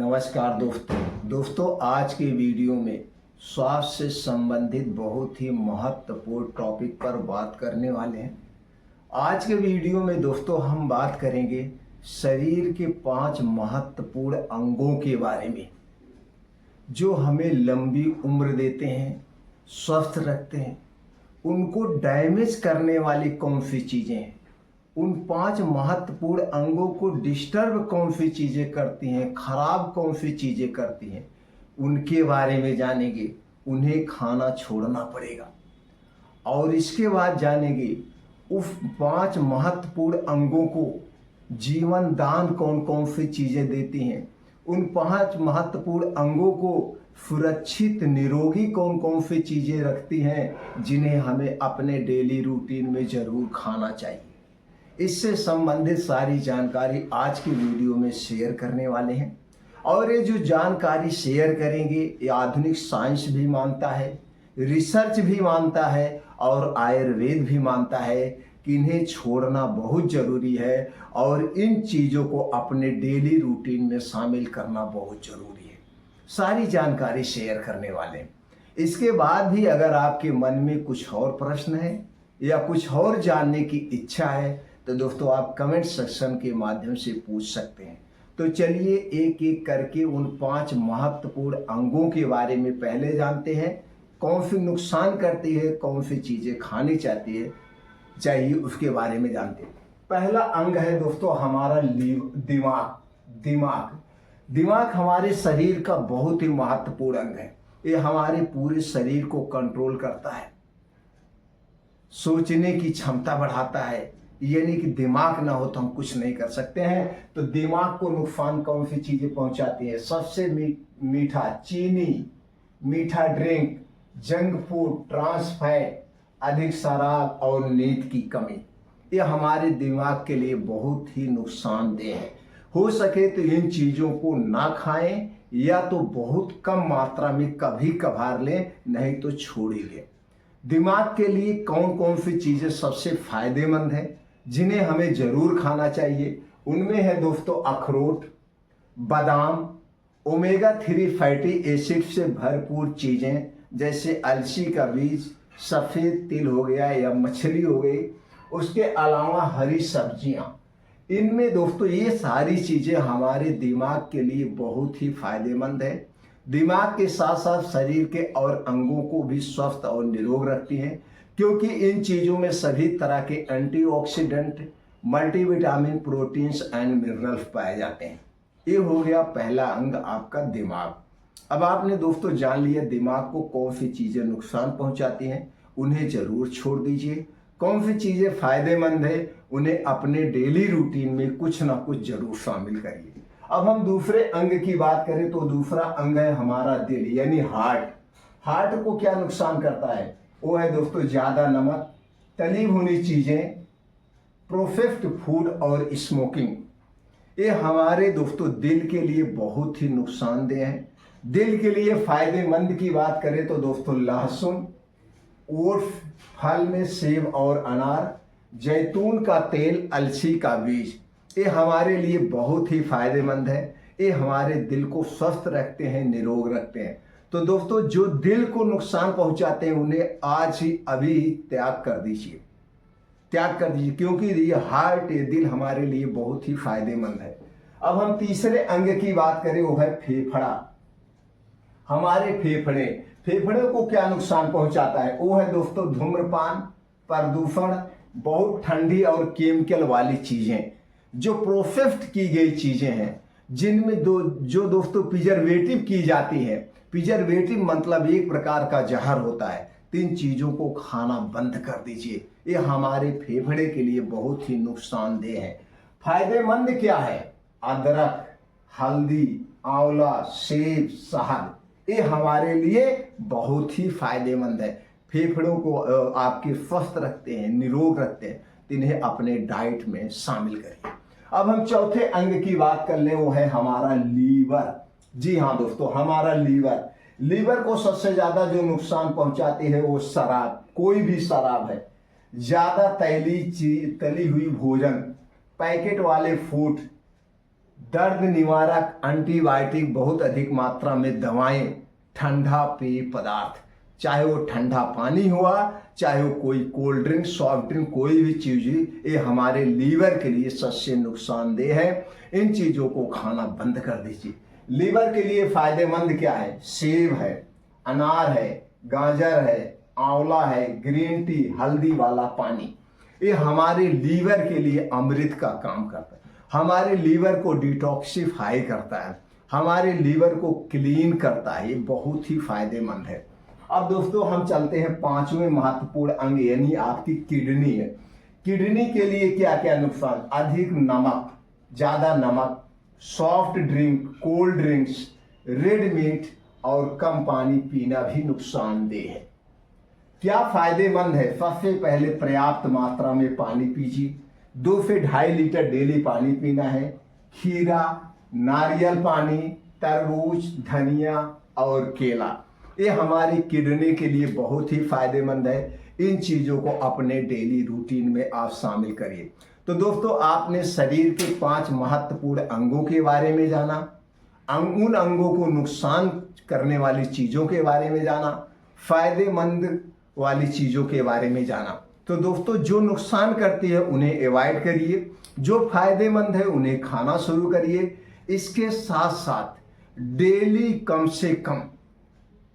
नमस्कार दोस्तों आज के वीडियो में स्वास्थ्य से संबंधित बहुत ही महत्वपूर्ण टॉपिक पर बात करने वाले हैं। आज के वीडियो में दोस्तों हम बात करेंगे शरीर के 5 महत्वपूर्ण अंगों के बारे में जो हमें लंबी उम्र देते हैं, स्वस्थ रखते हैं। उनको डैमेज करने वाली कौन सी चीज़ें हैं, उन 5 महत्वपूर्ण अंगों को डिस्टर्ब कौन सी चीज़ें करती हैं, खराब कौन सी चीज़ें करती हैं, उनके बारे में जानेंगे। उन्हें खाना छोड़ना पड़ेगा और इसके बाद जानेंगे उस 5 महत्वपूर्ण अंगों को जीवन दान कौन कौन सी चीज़ें देती हैं। उन 5 महत्वपूर्ण अंगों को सुरक्षित निरोगी कौन कौन सी चीज़ें रखती हैं जिन्हें हमें अपने डेली रूटीन में ज़रूर खाना चाहिए। इससे संबंधित सारी जानकारी आज की वीडियो में शेयर करने वाले हैं और ये जो जानकारी शेयर करेंगे ये आधुनिक साइंस भी मानता है, रिसर्च भी मानता है और आयुर्वेद भी मानता है कि इन्हें छोड़ना बहुत ज़रूरी है और इन चीज़ों को अपने डेली रूटीन में शामिल करना बहुत ज़रूरी है। सारी जानकारी शेयर करने वाले हैं। इसके बाद भी अगर आपके मन में कुछ और प्रश्न है या कुछ और जानने की इच्छा है तो दोस्तों आप कमेंट सेक्शन के माध्यम से पूछ सकते हैं। तो चलिए एक एक करके उन 5 महत्वपूर्ण अंगों के बारे में पहले जानते हैं। कौन सी नुकसान करती है, कौन सी चीज़ें खानी चाहिए उसके बारे में जानते हैं। पहला अंग है दोस्तों हमारा दिमाग हमारे शरीर का बहुत ही महत्वपूर्ण अंग है। ये हमारे पूरे शरीर को कंट्रोल करता है, सोचने की क्षमता बढ़ाता है। यानी कि दिमाग ना हो तो हम कुछ नहीं कर सकते हैं। तो दिमाग को नुकसान कौन सी चीज़ें पहुंचाती है? सबसे मीठा चीनी, मीठा drink, junk food, trans fat, अधिक शराब और नींद की कमी, ये हमारे दिमाग के लिए बहुत ही नुकसानदेह है। हो सके तो इन चीज़ों को ना खाएं या तो बहुत कम मात्रा में कभी कभार लें, नहीं तो छोड़िए। दिमाग के लिए कौन कौन सी चीज़ें सबसे फायदेमंद है जिन्हें हमें जरूर खाना चाहिए? उनमें है दोस्तों अखरोट, बादाम, ओमेगा 3 फैटी एसिड से भरपूर चीज़ें जैसे अलसी का बीज, सफ़ेद तिल हो गया या मछली हो गई। उसके अलावा हरी सब्जियां, इनमें दोस्तों ये सारी चीज़ें हमारे दिमाग के लिए बहुत ही फायदेमंद है। दिमाग के साथ साथ शरीर के और अंगों को भी स्वस्थ और निरोग रखती हैं क्योंकि इन चीज़ों में सभी तरह के antioxidant, multivitamin, proteins and minerals पाए जाते हैं। ये हो गया पहला अंग आपका दिमाग। अब आपने दोस्तों जान लिया दिमाग को कौन सी चीज़ें नुकसान पहुंचाती हैं, उन्हें ज़रूर छोड़ दीजिए। कौन सी चीज़ें फायदेमंद है उन्हें अपने डेली रूटीन में कुछ ना कुछ जरूर शामिल करिए। अब हम दूसरे अंग की बात करें तो दूसरा अंग है हमारा दिल यानी हार्ट को क्या नुकसान करता है? वो है दोस्तों ज़्यादा नमक, तली भुनी चीज़ें, प्रोसेस्ड फूड और स्मोकिंग। ये हमारे दोस्तों दिल के लिए बहुत ही नुकसानदेह है। दिल के लिए फायदेमंद की बात करें तो दोस्तों लहसुन, ओट्स, फल में सेब और अनार, जैतून का तेल, अलसी का बीज, ये हमारे लिए बहुत ही फायदेमंद है। ये हमारे दिल को स्वस्थ रखते हैं, निरोग रखते हैं। तो दोस्तों जो दिल को नुकसान पहुंचाते हैं उन्हें आज ही अभी त्याग कर दीजिए क्योंकि ये दिल हमारे लिए बहुत ही फायदेमंद है। अब हम तीसरे अंग की बात करें वो है फेफड़ा। हमारे फेफड़े को क्या नुकसान पहुंचाता है? वो है दोस्तों धूम्रपान, प्रदूषण, बहुत ठंडी और केमिकल वाली चीजें, जो प्रोसेस्ड की गई चीजें हैं जिनमें जो दोस्तों प्रिजर्वेटिव की जाती है। प्रिजर्वेटिव मतलब एक प्रकार का जहर होता है। 3 चीजों को खाना बंद कर दीजिए। ये हमारे फेफड़े के लिए बहुत ही नुकसानदेह है। फायदेमंद क्या है? अदरक, हल्दी, आंवला, सेब, शहद, ये हमारे लिए बहुत ही फायदेमंद है। फेफड़ों को आपके स्वस्थ रखते हैं, निरोग रखते हैं। तो इन्हें अपने डाइट में शामिल करिए। अब हम चौथे अंग की बात कर लें, वो है हमारा लीवर। जी हाँ दोस्तों, हमारा लीवर को सबसे ज्यादा जो नुकसान पहुंचाती है वो शराब, कोई भी शराब है, ज्यादा तली हुई भोजन, पैकेट वाले फूड, दर्द निवारक, एंटीबायोटिक, बहुत अधिक मात्रा में दवाएं, ठंडा पेय पदार्थ, चाहे वो ठंडा पानी हुआ, चाहे वो कोई कोल्ड ड्रिंक, सॉफ्ट ड्रिंक, कोई भी चीज, ये हमारे लीवर के लिए सबसे नुकसानदेह है। इन चीजों को खाना बंद कर दीजिए। लीवर के लिए फायदेमंद क्या है? सेब है, अनार है, गाजर है, आंवला है, ग्रीन टी, हल्दी वाला पानी, ये हमारे लीवर के लिए अमृत का काम करता है। हमारे लीवर को डिटॉक्सिफाई करता है, हमारे लीवर को क्लीन करता है, ये बहुत ही फायदेमंद है। अब दोस्तों हम चलते हैं पांचवें महत्वपूर्ण अंग, यानी आपकी किडनी है। किडनी के लिए क्या क्या नुकसान? अधिक नमक, ज्यादा नमक, soft drink, cold drinks, red meat और कम पानी पीना भी नुकसानदेह है। क्या फायदेमंद है? सबसे पहले पर्याप्त मात्रा में पानी पीजिए, 2 से 2.5 लीटर डेली पानी पीना है। खीरा, नारियल पानी, तरबूज, धनिया और केला, ये हमारी किडनी के लिए बहुत ही फायदेमंद है। इन चीजों को अपने डेली रूटीन में आप शामिल करिए। तो दोस्तों आपने शरीर के 5 महत्वपूर्ण अंगों के बारे में जाना, उन अंगों को नुकसान करने वाली चीजों के बारे में जाना, फायदेमंद वाली चीजों के बारे में जाना। तो दोस्तों जो नुकसान करती है उन्हें अवॉइड करिए, जो फायदेमंद है उन्हें खाना शुरू करिए। इसके साथ साथ डेली कम से कम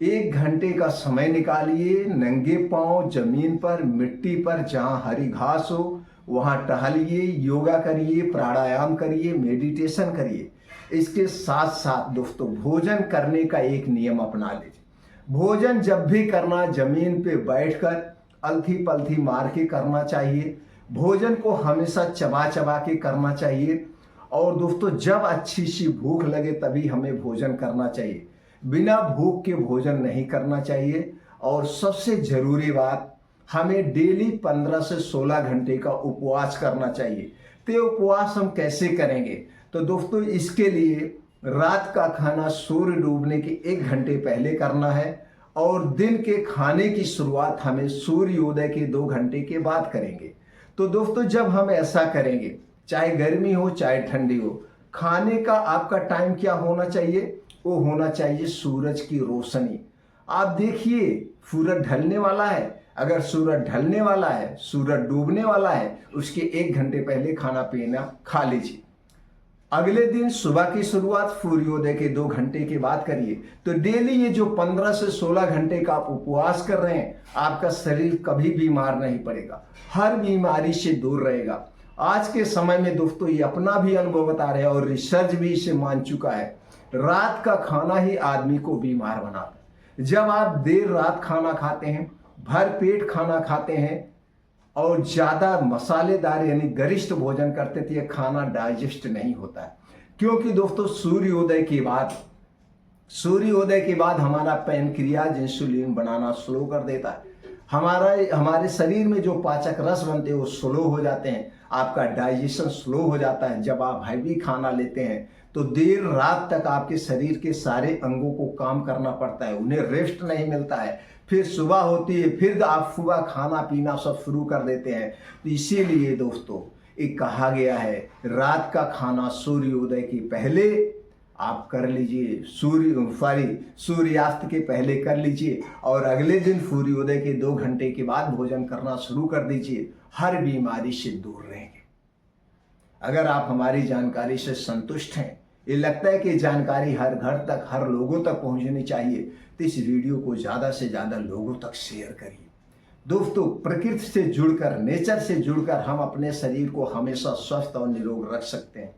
1 घंटे का समय निकालिए, नंगे पांव जमीन पर, मिट्टी पर, जहां हरी घास हो वहां टहलिए, योगा करिए, प्राणायाम करिए, मेडिटेशन करिए। इसके साथ साथ दोस्तों भोजन करने का एक नियम अपना लीजिए। भोजन जब भी करना जमीन पे बैठकर अलथी पलथी मार के करना चाहिए। भोजन को हमेशा चबा चबा के करना चाहिए। और दोस्तों जब अच्छी सी भूख लगे तभी हमें भोजन करना चाहिए, बिना भूख के भोजन नहीं करना चाहिए। और सबसे जरूरी बात, हमें डेली 15 से 16 घंटे का उपवास करना चाहिए। तो उपवास हम कैसे करेंगे? तो दोस्तों इसके लिए रात का खाना सूर्य डूबने के 1 घंटे पहले करना है और दिन के खाने की शुरुआत हमें सूर्योदय के 2 घंटे के बाद करेंगे। तो दोस्तों जब हम ऐसा करेंगे, चाहे गर्मी हो चाहे ठंडी हो, खाने का आपका टाइम क्या होना चाहिए? वो होना चाहिए सूरज की रोशनी। आप देखिए सूरज ढलने वाला है, अगर सूरज ढलने वाला है, सूरज डूबने वाला है, उसके 1 घंटे पहले खाना पीना खा लीजिए। अगले दिन सुबह की शुरुआत सूर्योदय के 2 घंटे के बाद करिए। तो डेली ये जो 15 से 16 घंटे का आप उपवास कर रहे हैं, आपका शरीर कभी बीमार नहीं पड़ेगा, हर बीमारी से दूर रहेगा। आज के समय में दोस्तों ये अपना भी अनुभव बता रहे हैं और रिसर्च भी इसे मान चुका है, रात का खाना ही आदमी को बीमार बनाता है। जब आप देर रात खाना खाते हैं, भर पेट खाना खाते हैं और ज्यादा मसालेदार यानी गरिष्ठ भोजन करते थे, ये खाना डाइजेस्ट नहीं होता है। क्योंकि दोस्तों सूर्योदय के बाद हमारा पैनक्रियाज इंसुलिन बनाना स्लो कर देता है। हमारे शरीर में जो पाचक रस बनते हैं वो स्लो हो जाते हैं, आपका डाइजेशन स्लो हो जाता है। जब आप हैवी खाना लेते हैं तो देर रात तक आपके शरीर के सारे अंगों को काम करना पड़ता है, उन्हें रेस्ट नहीं मिलता है। फिर सुबह होती है, फिर आप सुबह खाना पीना सब शुरू कर देते हैं। तो इसीलिए दोस्तों एक कहा गया है, रात का खाना सूर्योदय के पहले आप कर लीजिए, सूर्यास्त के पहले कर लीजिए और अगले दिन सूर्योदय के 2 घंटे के बाद भोजन करना शुरू कर दीजिए। हर बीमारी से दूर रहेंगे। अगर आप हमारी जानकारी से संतुष्ट हैं, ये लगता है कि जानकारी हर घर तक, हर लोगों तक पहुंचनी चाहिए, तो इस वीडियो को ज़्यादा से ज़्यादा लोगों तक शेयर करिए। दोस्तों प्रकृति से जुड़कर, नेचर से जुड़कर हम अपने शरीर को हमेशा स्वस्थ और निरोग रख सकते हैं।